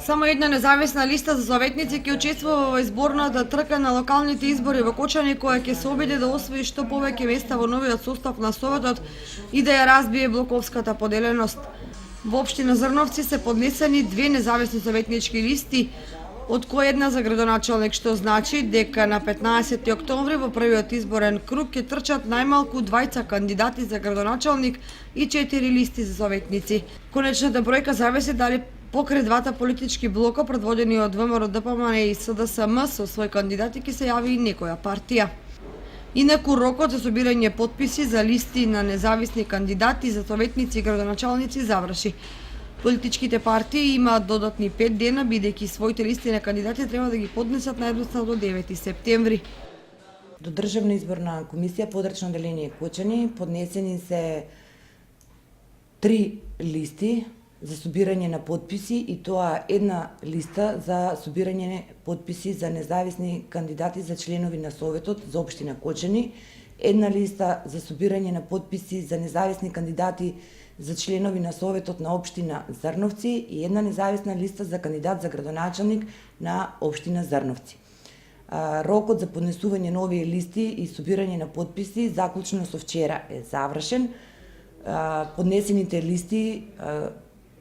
Само една независна листа за советници ќе учествува во изборната трка на локалните избори во Кочани, која ќе се обиде да освои што повеќе места во новиот состав на Советот и да ја разбие блоковската поделеност. Во општина Зрновци се поднесени две независни советнички листи, од која една за градоначалник, што значи дека на 15 октомври во првиот изборен круг ќе трчат најмалку двајца кандидати за градоначалник и 4 листи за советници. Конечната бројка зависи дали покрај двата политички блока предводени од ВМРО, ДПМН и СДСМ со свој кандидати ќе се јави и некоја партија. Инаку рокот за собирање потписи за листи на независни кандидати за советници и градоначалници заврши. Политичките партии имаат додатни 5 дена, бидејќи своите листи на кандидати треба да ги поднесат најдоцна до 9 септември. До Државна изборна комисија подрачно деление Кочани поднесени се 3 листи за собирање на потписи, и тоа една листа за собирање потписи за независни кандидати за членови на Советот за општина Кочани, една листа за собирање на потписи за независни кандидати за членови на Советот на општина Зрновци и една независна листа за кандидат за градоначалник на општина Зрновци. Рокот за поднесување на овие листи и собирање на потписи заклучно со вчера е завршен. Поднесените листи,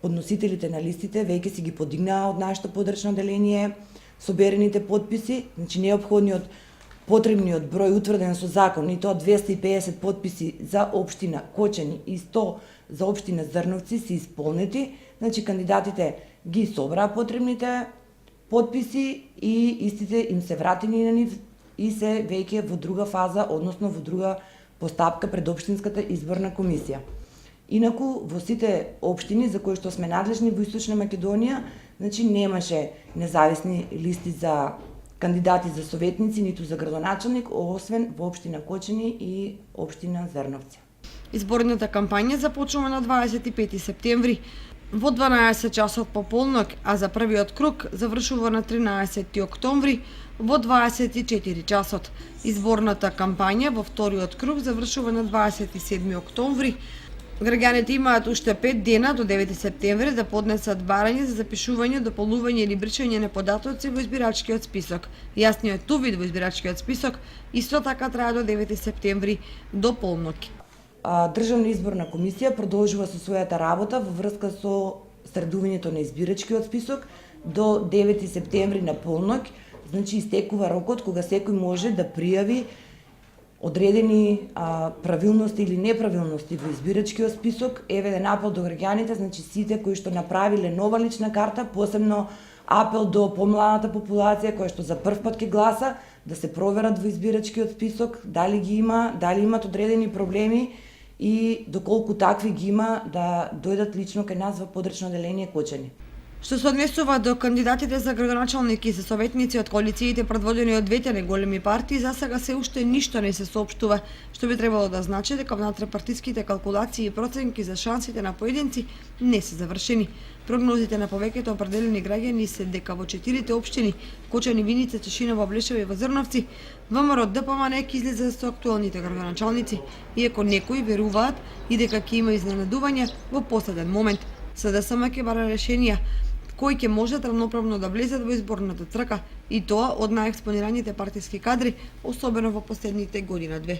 подносителите на листите веќе си ги подигнаа од нашето подрачно деление соберените потписи, значи неопходниот потребниот број утврден со закон, и тоа 250 потписи за општина Кочани и 100 за општина Зрновци се исполнети. Значи кандидатите ги собраа потребните потписи и истите им се вратени на нив и се веќе во друга фаза, односно во друга постапка пред општинската изборна комисија. Инаку во сите општини за кои што сме надлежни во Источна Македонија, значи немаше независни листи за кандидати за советници, ниту за градоначалник, освен во општина Кочани и општина Зрновци. Изборната кампања започнува на 25 септември во 12 часот по полнок, а за првиот круг завршува на 13 октомври во 24 часот. Изборната кампања во вториот круг завршува на 27 октомври. Граѓаните имаат уште 5 дена до 9 септември да поднесат барање за запишување, дополнување или бришање на податоци во избирачкиот список. Јасниот увид во избирачкиот список исто така трае до 9 септември до полноќ. Државна изборна комисија продолжува со својата работа во врска со средувањето на избирачкиот список до 9 септември на полноќ. Значи истекува рокот кога секој може да пријави одредени правилности или неправилности во избирачкиот список. Еве еден апел до граѓаните, значи сите кои што направиле нова лична карта, посебно апел до помладата популација која што за прв пат ќе гласа, да се проверат во избирачкиот список дали ги има, дали имат одредени проблеми и доколку такви ги има, да дојдат лично кај нас во подрачно деление Кочани. Што се однесува до кандидатите за градоначалник и за советници од коалициите предводени од двете најголеми партии, за сега се уште ништо не се соопштува, што би требало да значи дека внатрешпартиските калкулации и проценки за шансите на поединци не се завршени. Прогнозите на повеќето определени граѓани се дека во 4 општини Кочани, Виница, Чешиново, Блешево и во Зрновци ВМРО ДПМН ќе излезе со актуелните градоначалници, иако некои веруваат и дека ќе има изненадувања во последен момент. СДСМ ќе бара решенија кои ќе можат равноправно да влезат во изборната трка, и тоа од најекспонираните партиски кадри, особено во последните година-две.